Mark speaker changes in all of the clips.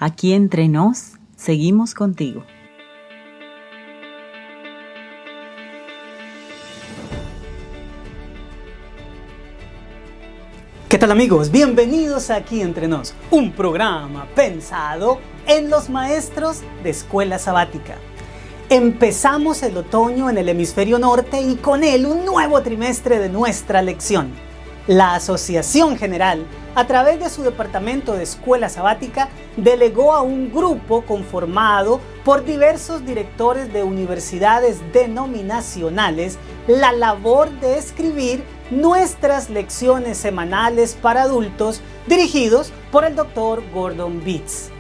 Speaker 1: Aquí entre nos, seguimos contigo.
Speaker 2: ¿Qué tal, amigos? Bienvenidos a Aquí Entre Nos, un programa pensado en los maestros de escuela sabática. Empezamos el otoño en el hemisferio norte y con él un nuevo trimestre de nuestra lección. La Asociación General, a través de su departamento de escuela sabática, delegó a un grupo conformado por diversos directores de universidades denominacionales la labor de escribir nuestras lecciones semanales para adultos dirigidos por el Dr. Gordon Beetz.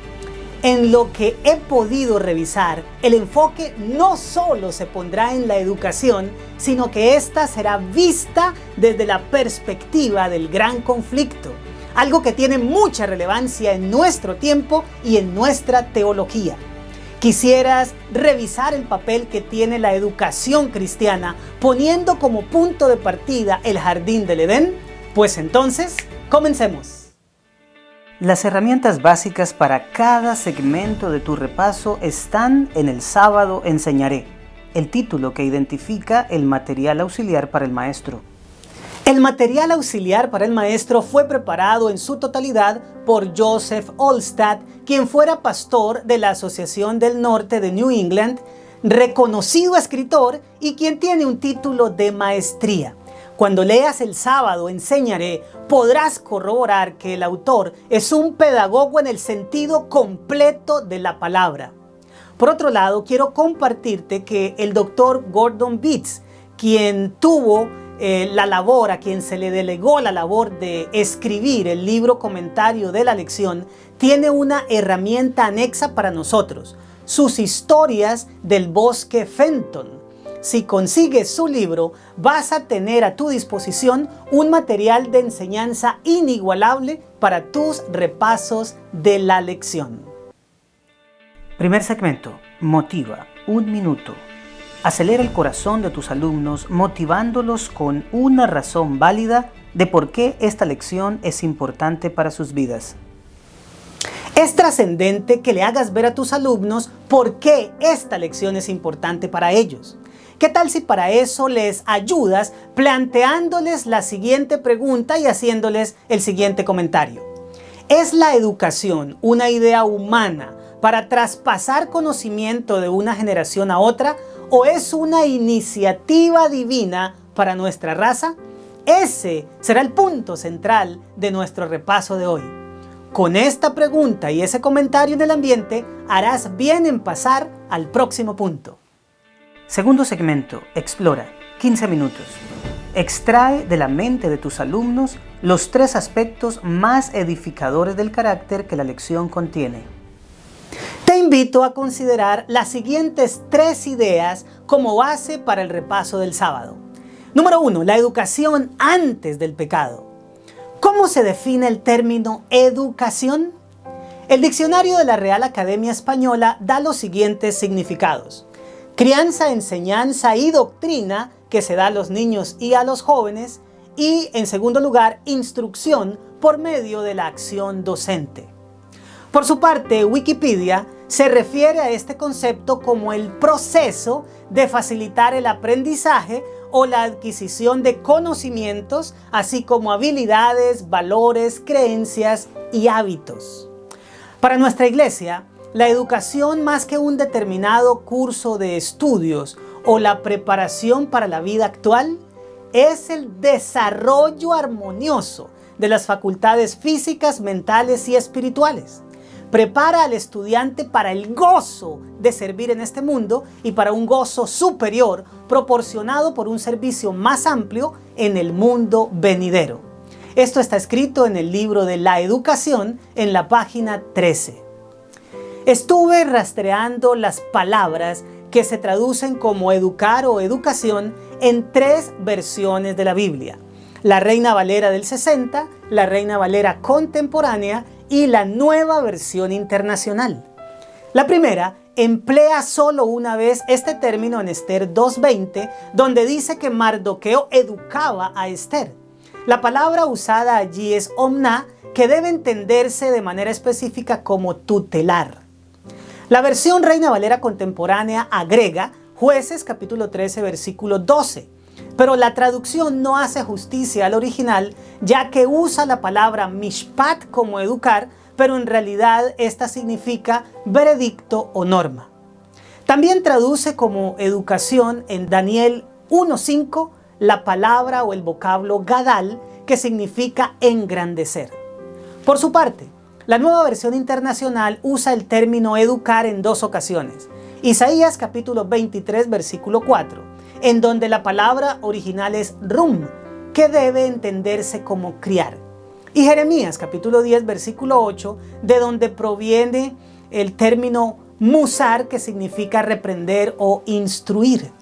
Speaker 2: En lo que he podido revisar, el enfoque no solo se pondrá en la educación, sino que ésta será vista desde la perspectiva del gran conflicto, algo que tiene mucha relevancia en nuestro tiempo y en nuestra teología. ¿Quisieras revisar el papel que tiene la educación cristiana poniendo como punto de partida el jardín del Edén? Pues entonces, comencemos. Las herramientas básicas para cada segmento de tu repaso están en El Sábado Enseñaré, el título que identifica el material auxiliar para el maestro. El material auxiliar para el maestro fue preparado en su totalidad por Joseph Olstad, quien fuera pastor de la Asociación del Norte de New England, reconocido escritor y quien tiene un título de maestría. Cuando leas El Sábado Enseñaré, podrás corroborar que el autor es un pedagogo en el sentido completo de la palabra. Por otro lado, quiero compartirte que el Dr. Gordon Beetz, quien tuvo a quien se le delegó la labor de escribir el libro comentario de la lección, tiene una herramienta anexa para nosotros: sus historias del bosque Fenton. Si consigues su libro, vas a tener a tu disposición un material de enseñanza inigualable para tus repasos de la lección. Primer segmento: motiva, 1 minuto. Acelera el corazón de tus alumnos motivándolos con una razón válida de por qué esta lección es importante para sus vidas. Es trascendente que le hagas ver a tus alumnos por qué esta lección es importante para ellos. ¿Qué tal si para eso les ayudas planteándoles la siguiente pregunta y haciéndoles el siguiente comentario? ¿Es la educación una idea humana para traspasar conocimiento de una generación a otra, o es una iniciativa divina para nuestra raza? Ese será el punto central de nuestro repaso de hoy. Con esta pregunta y ese comentario en el ambiente, harás bien en pasar al próximo punto. Segundo segmento: explora, 15 minutos. Extrae de la mente de tus alumnos los 3 aspectos más edificadores del carácter que la lección contiene. Te invito a considerar las siguientes 3 ideas como base para el repaso del sábado. Número 1. La educación antes del pecado. ¿Cómo se define el término educación? El diccionario de la Real Academia Española da los siguientes significados: crianza, enseñanza y doctrina que se da a los niños y a los jóvenes, y en segundo lugar, instrucción por medio de la acción docente. Por su parte, Wikipedia se refiere a este concepto como el proceso de facilitar el aprendizaje o la adquisición de conocimientos, así como habilidades, valores, creencias y hábitos. Para nuestra iglesia, la educación, más que un determinado curso de estudios o la preparación para la vida actual, es el desarrollo armonioso de las facultades físicas, mentales y espirituales. Prepara al estudiante para el gozo de servir en este mundo y para un gozo superior proporcionado por un servicio más amplio en el mundo venidero. Esto está escrito en el libro de la educación en la página 13. Estuve rastreando las palabras que se traducen como educar o educación en 3 versiones de la Biblia: la Reina Valera del 60, la Reina Valera contemporánea y la Nueva Versión Internacional. La primera emplea solo una vez este término en Esther 2:20, donde dice que Mardoqueo educaba a Esther. La palabra usada allí es omná, que debe entenderse de manera específica como tutelar. La versión Reina Valera contemporánea agrega Jueces capítulo 13 versículo 12, pero la traducción no hace justicia al original, ya que usa la palabra mishpat como educar, pero en realidad esta significa veredicto o norma. También traduce como educación en Daniel 1:5 la palabra o el vocablo gadal, que significa engrandecer. Por su parte, la Nueva Versión Internacional usa el término educar en dos ocasiones. Isaías capítulo 23 versículo 4, en donde la palabra original es rum, que debe entenderse como criar. Y Jeremías capítulo 10 versículo 8, de donde proviene el término musar, que significa reprender o instruir.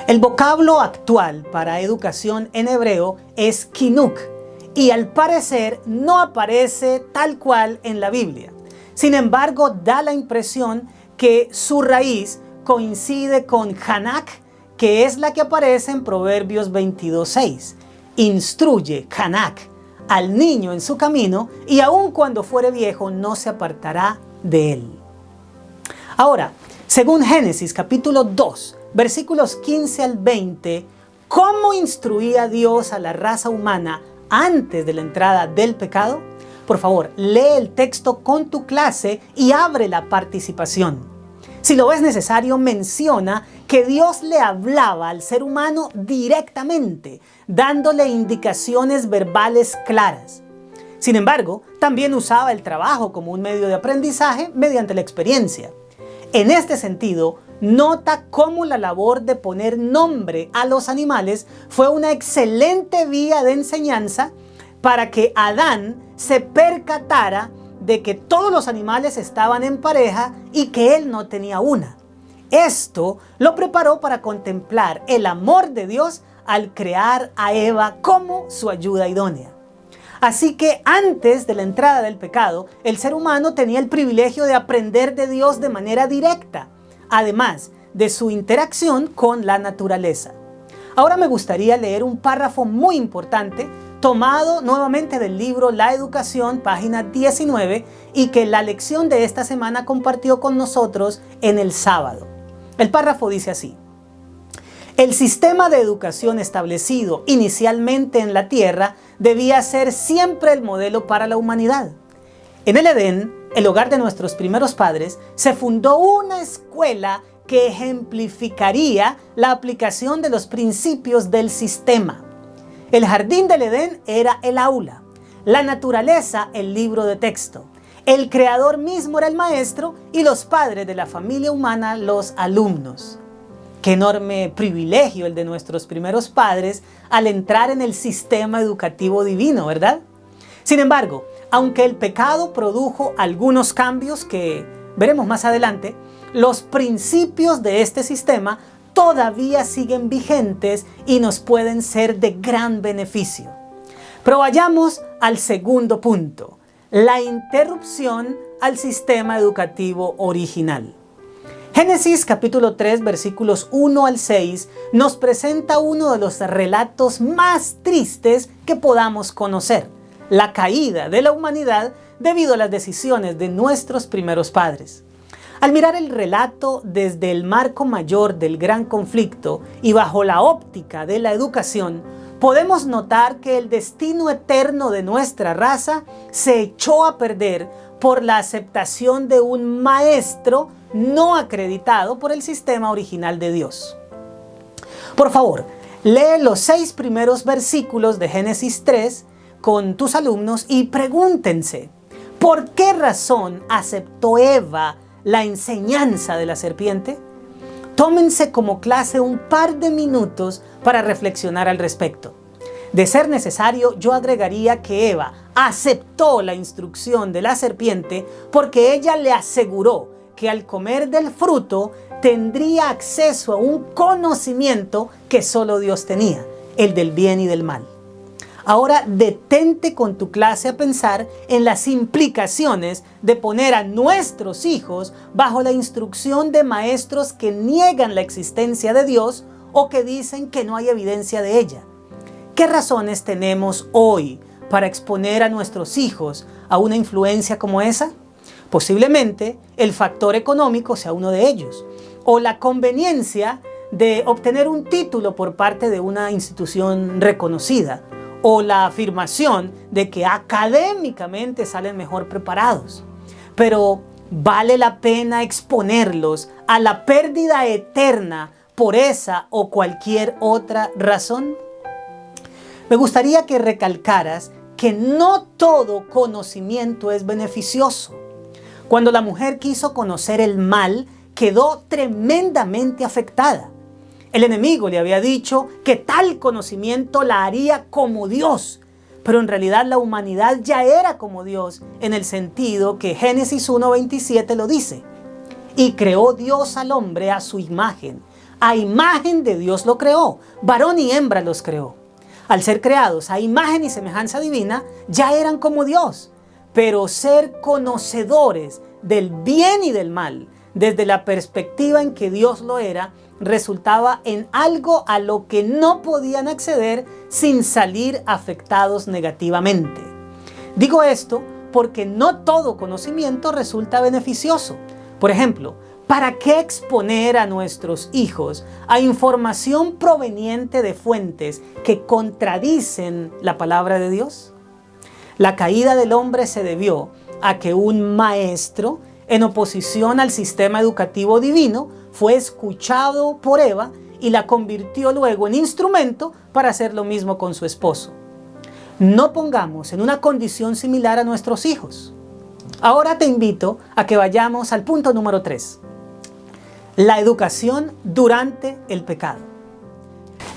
Speaker 2: El vocablo actual para educación en hebreo es kinuk, y al parecer no aparece tal cual en la Biblia. Sin embargo, da la impresión que su raíz coincide con hanak, que es la que aparece en Proverbios 22:6. Instruye, hanak, al niño en su camino, y aun cuando fuere viejo no se apartará de él. Ahora, según Génesis capítulo 2, versículos 15 al 20, ¿cómo instruía Dios a la raza humana antes de la entrada del pecado? Por favor, lee el texto con tu clase y abre la participación. Si lo ves necesario, menciona que Dios le hablaba al ser humano directamente, dándole indicaciones verbales claras. Sin embargo, también usaba el trabajo como un medio de aprendizaje mediante la experiencia. En este sentido, nota cómo la labor de poner nombre a los animales fue una excelente vía de enseñanza para que Adán se percatara de que todos los animales estaban en pareja y que él no tenía una. Esto lo preparó para contemplar el amor de Dios al crear a Eva como su ayuda idónea. Así que antes de la entrada del pecado, el ser humano tenía el privilegio de aprender de Dios de manera directa, además de su interacción con la naturaleza. Ahora me gustaría leer un párrafo muy importante tomado nuevamente del libro La Educación, página 19, y que la lección de esta semana compartió con nosotros en el sábado. El párrafo dice así: el sistema de educación establecido inicialmente en la tierra debía ser siempre el modelo para la humanidad. En el Edén, el hogar de nuestros primeros padres, se fundó una escuela que ejemplificaría la aplicación de los principios del sistema. El jardín del Edén era el aula, la naturaleza el libro de texto, el creador mismo era el maestro y los padres de la familia humana los alumnos. Qué enorme privilegio el de nuestros primeros padres al entrar en el sistema educativo divino, ¿verdad? Sin embargo, aunque el pecado produjo algunos cambios que veremos más adelante, los principios de este sistema todavía siguen vigentes y nos pueden ser de gran beneficio. Pero vayamos al segundo punto, la interrupción al sistema educativo original. Génesis capítulo 3 versículos 1 al 6 nos presenta uno de los relatos más tristes que podamos conocer, la caída de la humanidad debido a las decisiones de nuestros primeros padres. Al mirar el relato desde el marco mayor del gran conflicto y bajo la óptica de la educación, podemos notar que el destino eterno de nuestra raza se echó a perder por la aceptación de un maestro no acreditado por el sistema original de Dios. Por favor, lee los 6 primeros versículos de Génesis 3 con tus alumnos y pregúntense, ¿por qué razón aceptó Eva la enseñanza de la serpiente? Tómense como clase un par de minutos para reflexionar al respecto. De ser necesario, yo agregaría que Eva aceptó la instrucción de la serpiente porque ella le aseguró que al comer del fruto tendría acceso a un conocimiento que solo Dios tenía, el del bien y del mal. Ahora detente con tu clase a pensar en las implicaciones de poner a nuestros hijos bajo la instrucción de maestros que niegan la existencia de Dios o que dicen que no hay evidencia de ella. ¿Qué razones tenemos hoy para exponer a nuestros hijos a una influencia como esa? Posiblemente el factor económico sea uno de ellos, o la conveniencia de obtener un título por parte de una institución reconocida, o la afirmación de que académicamente salen mejor preparados. Pero ¿vale la pena exponerlos a la pérdida eterna por esa o cualquier otra razón? Me gustaría que recalcaras que no todo conocimiento es beneficioso. Cuando la mujer quiso conocer el mal, quedó tremendamente afectada. El enemigo le había dicho que tal conocimiento la haría como Dios, pero en realidad la humanidad ya era como Dios, en el sentido que Génesis 1:27 lo dice. Y creó Dios al hombre a su imagen. A imagen de Dios lo creó, varón y hembra los creó. Al ser creados a imagen y semejanza divina, ya eran como Dios. Pero ser conocedores del bien y del mal, desde la perspectiva en que Dios lo era, resultaba en algo a lo que no podían acceder sin salir afectados negativamente. Digo esto porque no todo conocimiento resulta beneficioso. Por ejemplo, ¿para qué exponer a nuestros hijos a información proveniente de fuentes que contradicen la palabra de Dios? La caída del hombre se debió a que un maestro, en oposición al sistema educativo divino, fue escuchado por Eva y la convirtió luego en instrumento para hacer lo mismo con su esposo. No pongamos en una condición similar a nuestros hijos. Ahora te invito a que vayamos al punto número 3. La educación durante el pecado.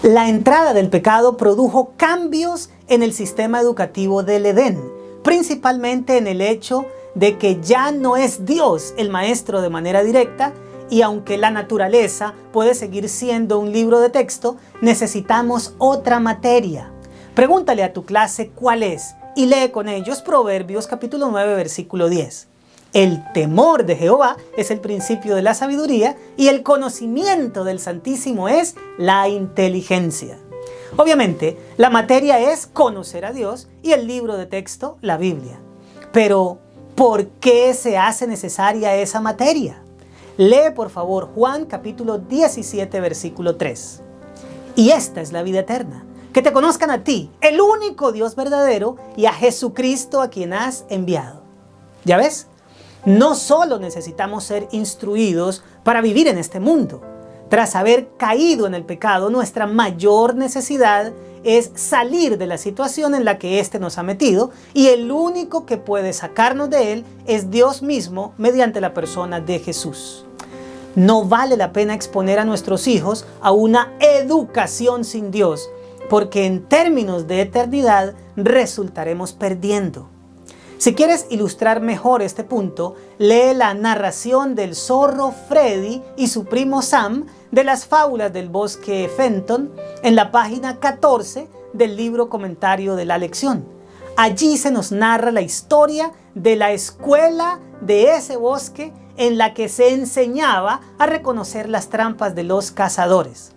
Speaker 2: La entrada del pecado produjo cambios en el sistema educativo del Edén, principalmente en el hecho de que ya no es Dios el maestro de manera directa, y aunque la naturaleza puede seguir siendo un libro de texto, necesitamos otra materia. Pregúntale a tu clase cuál es y lee con ellos Proverbios capítulo 9, versículo 10. El temor de Jehová es el principio de la sabiduría y el conocimiento del Santísimo es la inteligencia. Obviamente, la materia es conocer a Dios y el libro de texto, la Biblia. Pero, ¿por qué se hace necesaria esa materia? Lee por favor Juan capítulo 17 versículo 3. Y esta es la vida eterna, que te conozcan a ti, el único Dios verdadero, y a Jesucristo a quien has enviado. ¿Ya ves? No solo necesitamos ser instruidos para vivir en este mundo. Tras haber caído en el pecado, nuestra mayor necesidad es salir de la situación en la que éste nos ha metido, y el único que puede sacarnos de él es Dios mismo mediante la persona de Jesús. No vale la pena exponer a nuestros hijos a una educación sin Dios, porque en términos de eternidad resultaremos perdiendo. Si quieres ilustrar mejor este punto, lee la narración del zorro Freddy y su primo Sam de las fábulas del bosque Fenton en la página 14 del libro Comentario de la Lección. Allí se nos narra la historia de la escuela de ese bosque en la que se enseñaba a reconocer las trampas de los cazadores.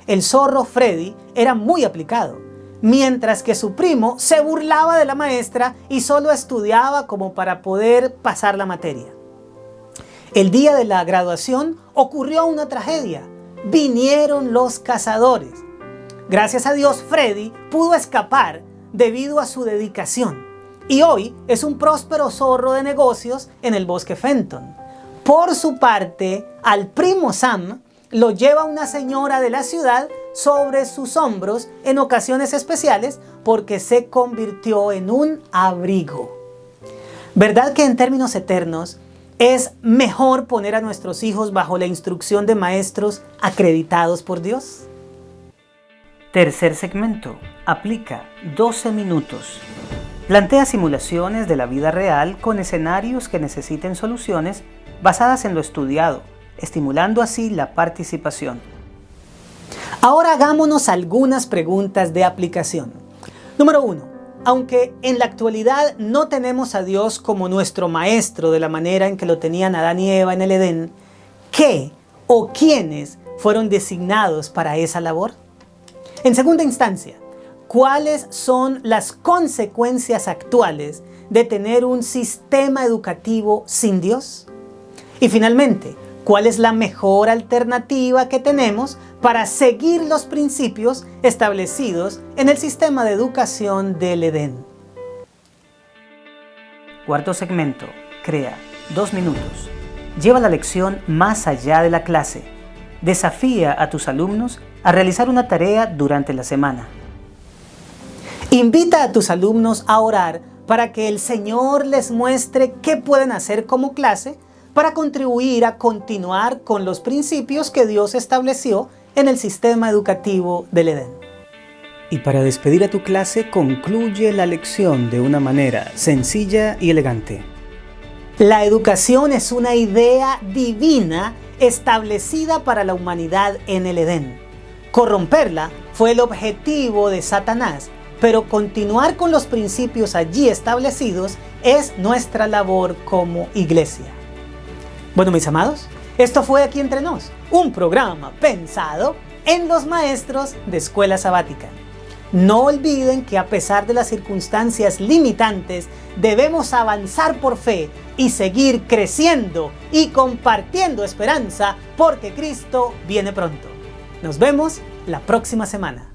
Speaker 2: El zorro Freddy era muy aplicado, mientras que su primo se burlaba de la maestra y solo estudiaba como para poder pasar la materia. El día de la graduación ocurrió una tragedia. Vinieron los cazadores. Gracias a Dios, Freddy pudo escapar debido a su dedicación y hoy es un próspero zorro de negocios en el bosque Fenton. Por su parte, al primo Sam lo lleva una señora de la ciudad sobre sus hombros en ocasiones especiales porque se convirtió en un abrigo. ¿Verdad que en términos eternos es mejor poner a nuestros hijos bajo la instrucción de maestros acreditados por Dios?
Speaker 1: Tercer segmento. Aplica 12 minutos. Plantea simulaciones de la vida real con escenarios que necesiten soluciones basadas en lo estudiado, estimulando así la participación.
Speaker 2: Ahora hagámonos algunas preguntas de aplicación. Número 1. Aunque en la actualidad no tenemos a Dios como nuestro maestro de la manera en que lo tenían Adán y Eva en el Edén, ¿qué o quiénes fueron designados para esa labor? En segunda instancia, ¿cuáles son las consecuencias actuales de tener un sistema educativo sin Dios? Y finalmente, ¿cuál es la mejor alternativa que tenemos para seguir los principios establecidos en el sistema de educación del Edén?
Speaker 1: Cuarto segmento. Crea 2 minutos. Lleva la lección más allá de la clase. Desafía a tus alumnos a realizar una tarea durante la semana.
Speaker 2: Invita a tus alumnos a orar para que el Señor les muestre qué pueden hacer como clase para contribuir a continuar con los principios que Dios estableció en el sistema educativo del Edén.
Speaker 1: Y para despedir a tu clase, concluye la lección de una manera sencilla y elegante.
Speaker 2: La educación es una idea divina establecida para la humanidad en el Edén. Corromperla fue el objetivo de Satanás, pero continuar con los principios allí establecidos es nuestra labor como iglesia. Bueno, mis amados, esto fue Aquí Entre Nos, un programa pensado en los maestros de escuela sabática. No olviden que a pesar de las circunstancias limitantes, debemos avanzar por fe y seguir creciendo y compartiendo esperanza porque Cristo viene pronto. Nos vemos la próxima semana.